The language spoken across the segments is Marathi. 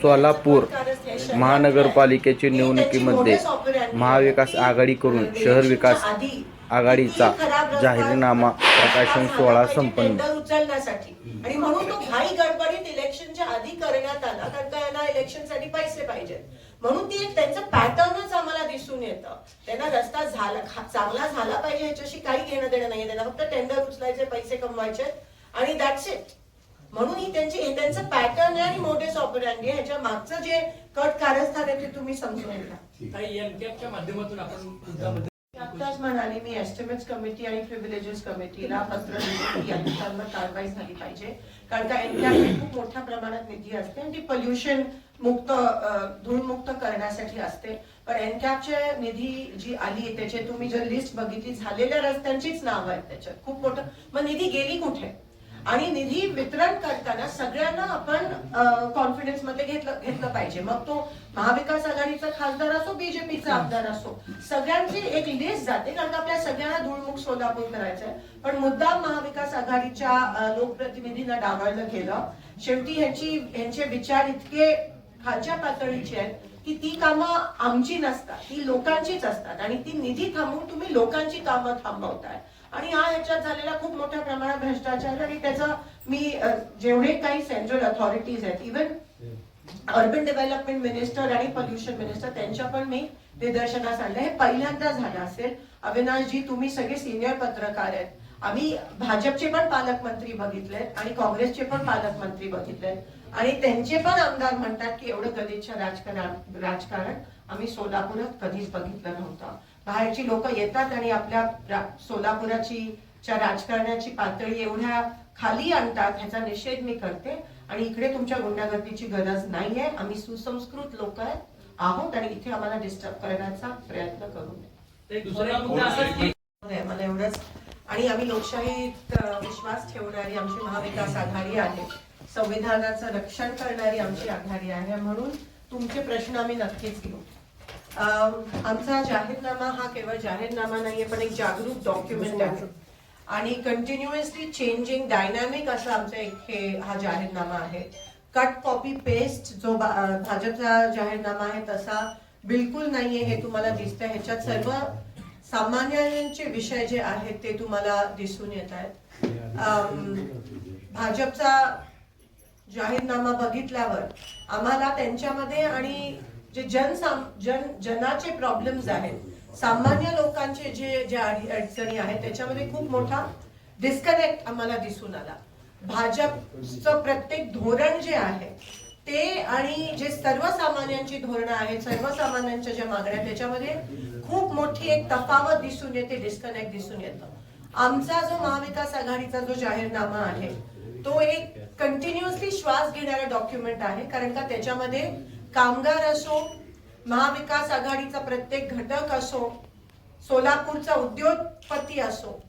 सोलापूर महानगरपालिकेच्या निवडणुकीमध्ये महाविकास आघाडीकडून शहर विकास आघाडीचा जाहीरनामा प्रकाशन सोहळा संपन्न. उचलण्यासाठी आणि म्हणून तो घाई गडबडीत इलेक्शनच्या आधी करण्यात आला, कारण का यांना इलेक्शनसाठी पैसे पाहिजेत. म्हणून ती एक त्यांचं पॅटर्नच आम्हाला दिसून येतं. त्यांना रस्ता चांगला झाला पाहिजे ह्याच्याशी काही घेणं देणं नाहीये. त्यांना फक्त टेंडर उचलायचे, पैसे कमवायचे आणि दॅट्स इट. म्हणून ही त्यांचं पॅटर्न आहे आणि मोडेस ऑपरंडी आहे. ह्याच्या मागचं जे कट कारस्थान आहे ते तुम्ही समजून घ्या. माध्यमातून आपण आत्ताच म्हणाले मी एस्टिमेट्स कमिटी आणि प्रिव्हिलेजेस कमिटीला पत्र लिहिलं की यांच्यावर कारवाई झाली पाहिजे, कारण का एनकॅपची खूप मोठ्या प्रमाणात निधी असते आणि ती पोल्युशन मुक्त धूळमुक्त करण्यासाठी असते. पण एनकॅपच्या निधी जी आली त्याचे तुम्ही जर लिस्ट बघितली झालेल्या रस्त्यांचीच नाव आहेत त्याच्यात खूप मोठं. मग निधी गेली कुठे? आणि निधी वितरण करताना सगळ्यांना आपण कॉन्फिडन्स मध्ये घेतलं पाहिजे. मग तो महाविकास आघाडीचा खासदार असो, बीजेपीचा आमदार असो, सगळ्यांची एक लिस्ट जाते, कारण आपल्या सगळ्यांना धुळमुख सोलापूर करायचंय. पण मुद्दाम महाविकास आघाडीच्या लोकप्रतिनिधींना डावळलं गेलं. शेवटी ह्यांचे विचार इतके खालच्या पातळीचे आहेत की ती कामं आमची नसतात, ती लोकांचीच असतात आणि ती निधी थांबवून तुम्ही लोकांची कामं थांबवताय. आणि हा ह्याच्यात झालेला खूप मोठ्या प्रमाणात भ्रष्टाचार आणि त्याचा मी जेवढे काही सेंट्रल अथॉरिटीज आहेत, इव्हन अर्बन डेव्हलपमेंट मिनिस्टर आणि पोल्युशन मिनिस्टर त्यांच्या पण मी निदर्शनास आणलं. हे पहिल्यांदा झालं असेल. अविनाशजी तुम्ही सगळे सिनियर पत्रकार आहेत. आम्ही भाजपचे पण पालकमंत्री बघितलेत आणि काँग्रेसचे पण पालकमंत्री बघितलेत आणि त्यांचे पण आमदार म्हणतात की एवढं गलिच्छ राजकारण आम्ही सोलापुरात कधीच बघितलं नव्हतं. बाहेरची लोक येतात आणि आपल्या सोलापुराची राजकारणाची पातळी एवढ्या खाली आणतात, ह्याचा निषेध मी करते. आणि इकडे तुमच्या गुंडागर्दीची गरज नाहीये. आम्ही सुसंस्कृत लोक आहोत आणि इथे आम्हाला डिस्टर्ब करण्याचा प्रयत्न करू नये. मला एवढंच. आणि आम्ही लोकशाहीत विश्वास ठेवणारी आमची महाविकास आघाडी आहे, संविधानाचं रक्षण करणारी आमची आघाडी आहे. म्हणून तुमचे प्रश्न आम्ही नक्कीच घेऊ. आमचा जाहीरनामा हा केवळ जाहीरनामा नाहीये, पण एक जागरूक डॉक्युमेंट आहे आणि कंटिन्युअसली चेंजिंग डायनामिक असं आमचा हा जाहीरनामा आहे. कट कॉपी पेस्ट जो भाजपचा जाहीरनामा आहे तसा बिलकुल नाहीये, हे तुम्हाला दिसतंय. ह्याच्यात सर्व सामान्यांचे विषय जे आहेत ते तुम्हाला दिसून येत आहेत. भाजपचा जाहीरनामा बघितल्यावर आम्हाला त्यांच्यामध्ये आणि जे जनाचे प्रॉब्लेम्स आहेत, सामान्य लोकांचे जे अडचणी आहेत त्याच्यामध्ये खूप मोठा डिस्कनेक्ट आम्हाला दिसून आला. भाजपचं प्रत्येक धोरण जे आहे ते आणि जे सर्वसामान्यांची धोरणं आहेत, सर्वसामान्यांच्या ज्या मागण्या आहेत त्याच्यामध्ये खूप मोठी एक तफावत दिसून येते, डिस्कनेक्ट दिसून येतं. आमचा जो महाविकास आघाडीचा जो जाहीरनामा आहे तो एक कंटिन्युअसली श्वास घेणारा डॉक्युमेंट आहे, कारण का त्याच्यामध्ये कामगार असो, महाविकास आघाडीचा प्रत्येक घटक असो, सोलापूरचा उद्योगपती असो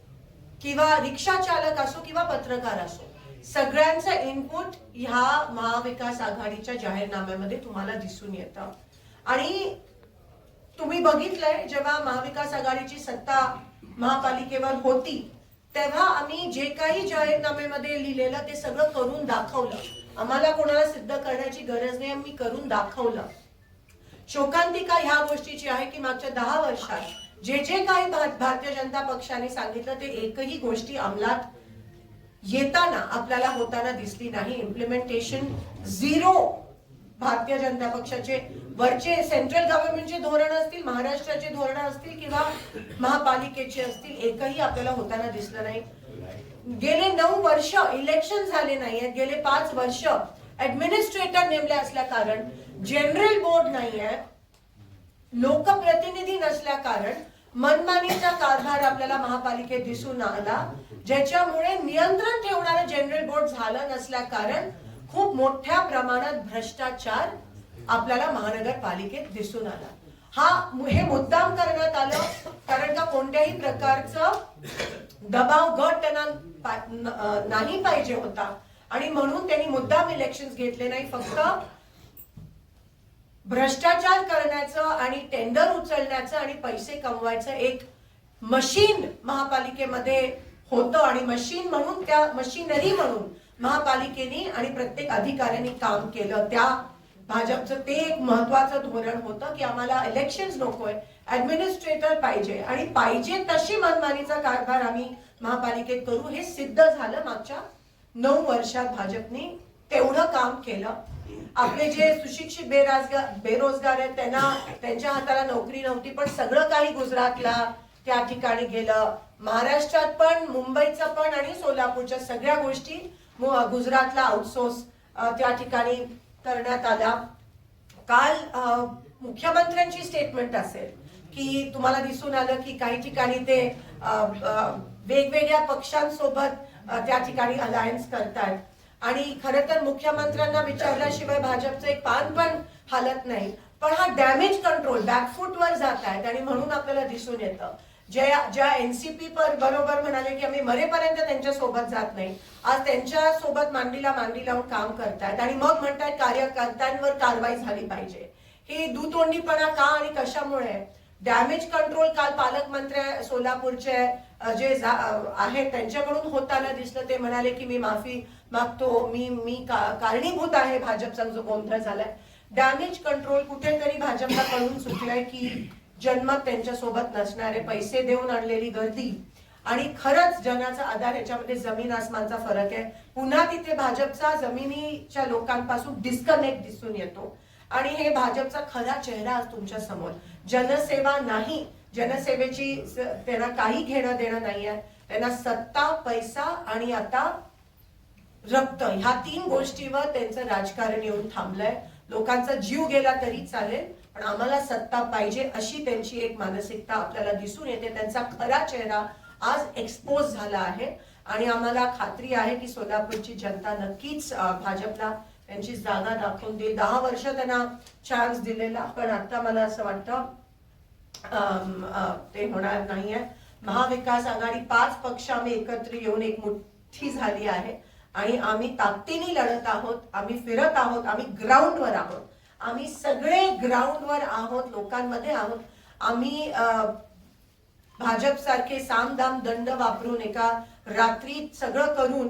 किंवा रिक्षा चालक असो किंवा पत्रकार असो, सगळ्यांचं इनपुट ह्या महाविकास आघाडीच्या जाहीरनाम्यामध्ये तुम्हाला दिसून येतं. आणि तुम्ही बघितलंय जेव्हा महाविकास आघाडीची सत्ता महापालिकेवर होती तेव्हा आम्ही जे काही जाहीरनाम्यामध्ये लिहिलेलं ते सगळं करून दाखवलं. आम्हाला कोणाला सिद्ध करण्याची गरज नाही, आम्ही करून दाखवलं. शोकांतिका ह्या गोष्टीची आहे की मागच्या 10 वर्षात जे काही भारतीय जनता पक्षाने सांगितलं ते एकही गोष्टी अंमलात येताना आपल्याला होताना दिसली नाही. Implementation zero. भारतीय जनता पक्षाचे वरचे सेंट्रल गव्हर्नमेंटचे धोरण असतील, महाराष्ट्राचे धोरण असतील किंवा महापालिकेचे असतील, एकही आपल्याला होताना दिसलं नाही. गेले 9 वर्ष इलेक्शन झाले नाहीयेत. गेले 5 वर्ष ऍडमिनिस्ट्रेटर नेमले असल्या कारण, जनरल बोर्ड नाहीये, लोकप्रतिनिधी नसल्या कारण मनमानीचा कारभार आपल्याला महापालिकेत दिसून आला, ज्याच्यामुळे नियंत्रण ठेवणारं जनरल बोर्ड झालं नसल्या कारण खूप मोठ्या प्रमाणात भ्रष्टाचार आपल्याला महानगरपालिकेत दिसून आला. हे मुद्दाम करण्यात आलं कारण का कोणत्याही प्रकारचं दबाव गट त्यांना नाही पाहिजे होता आणि म्हणून त्यांनी मुद्दाम इलेक्शन घेतले नाही. फक्त भ्रष्टाचार करण्याचं आणि टेंडर उचलण्याचं आणि पैसे कमवायचं एक मशीन महापालिकेमध्ये होतं आणि मशीन म्हणून त्या मशीनरी म्हणून महापालिकेने आणि प्रत्येक अधिकाऱ्यांनी काम केलं. त्या भाजपचं ते एक महत्वाचं धोरण होतं की आम्हाला इलेक्शन्स नकोय, ऍडमिनिस्ट्रेटर पाहिजे आणि पाहिजे तशी मनमानीचा कारभार आम्ही महापालिकेत करू. हे सिद्ध झालं मागच्या 9 वर्षात. भाजपने तेवढं काम केलं. आपले जे सुशिक्षित बेरोजगार आहेत त्यांना त्यांच्या हाताला नोकरी नव्हती, पण सगळं काही गुजरातला त्या ठिकाणी गेलं. महाराष्ट्रात पण, मुंबईचं पण आणि सोलापूरच्या सगळ्या गोष्टी गुजरातला आउटसोर्स त्या ठिकाणी करण्यात आला. काल मुख्यमंत्र्यांची स्टेटमेंट असेल की तुम्हाला दिसून आलं की काही ठिकाणी ते वेगवेगळ्या पक्षांसोबत त्या ठिकाणी अलायन्स करतात आणि खरं तर मुख्यमंत्र्यांना विचारल्याशिवाय भाजपचं एक पान पण हालत नाही. पण हा डॅमेज कंट्रोल बॅकफूटवर जात आहेत आणि म्हणून आपल्याला दिसून येतं. ज्या एनसीपी बरोबर म्हणाले की आम्ही मरेपर्यंत त्यांच्या सोबत जात नाही, आज त्यांच्या सोबत मांडीला मांडी लावून काम करतायत आणि मग म्हणतायत कार्यकर्त्यांवर कारवाई झाली पाहिजे. हे दुतोंडीपणा का आणि कशामुळे? डॅमेज कंट्रोल काल पालकमंत्री सोलापूरचे जे आहेत त्यांच्याकडून होताना दिसलं. ते म्हणाले की मी माफी मागतो, मी कारणीभूत आहे भाजपचा जो गोंधळ झालाय. डॅमेज कंट्रोल कुठेतरी भाजपला कळून चुकलंय की जन्मात त्यांच्या सोबत नसणारे, पैसे देऊन आणलेली गर्दी आणि खरंच जनाचा आधार याच्यामध्ये जमीन आसमानचा फरक आहे. पुन्हा तिथे भाजपचा जमिनीच्या लोकांपासून डिस्कनेक्ट दिसून येतो आणि हे भाजपचा खरा चेहरा आज तुमच्या समोर. जनसेवा नाही, जनसेवेची त्यांना काही घेणं देणं नाहीये. त्यांना सत्ता, पैसा आणि आता रक्त, ह्या 3 गोष्टीवर त्यांचं राजकारण येऊन थांबलंय. लोकांचा जीव गेला तरी चालेल पण आम्हाला सत्ता पाहिजे अशी त्यांची एक मानसिकता आपल्याला दिसून येते. त्यांचा खरा चेहरा आज एक्सपोज झाला आहे आणि आम्हाला खात्री आहे की सोलापूरची जनता नक्कीच भाजपला त्यांची जागा दाखवून देईल. 10 वर्ष त्यांना चान्स दिलेला, पण आता मला असं वाटतं ते होणार नाहीये. महाविकास आघाडी 5 पक्ष आम्ही एकत्र येऊन एक मोठी झाली आहे आणि आम्ही ताकदीने लढत आहोत. आम्ही फिरत आहोत, आम्ही ग्राउंडवर आहोत, आम्ही सगळे ग्राउंडवर आहोत, लोकांमध्ये आहोत. आम्ही भाजप सारखे सामदाम दंड वापरून एका रात्रीत सगळं करून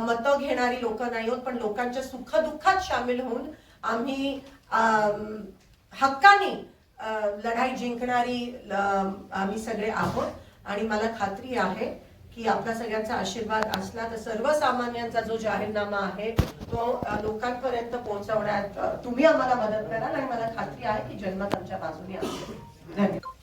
मतं घेणारी लोक नाही होत, पण लोकांच्या सुखदुःखात सामील होऊन आम्ही हक्काने लढाई जिंकणारी आम्ही सगळे आहोत. आणि मला खात्री आहे की आपला सगळ्यांचा आशीर्वाद असला तर सर्वसामान्यांचा जो जाहीरनामा आहे तो लोकांपर्यंत पोहोचवण्यात तुम्ही आम्हाला मदत कराल आणि मला खात्री आहे की जन्मत आमच्या बाजूने असेल. धन्यवाद.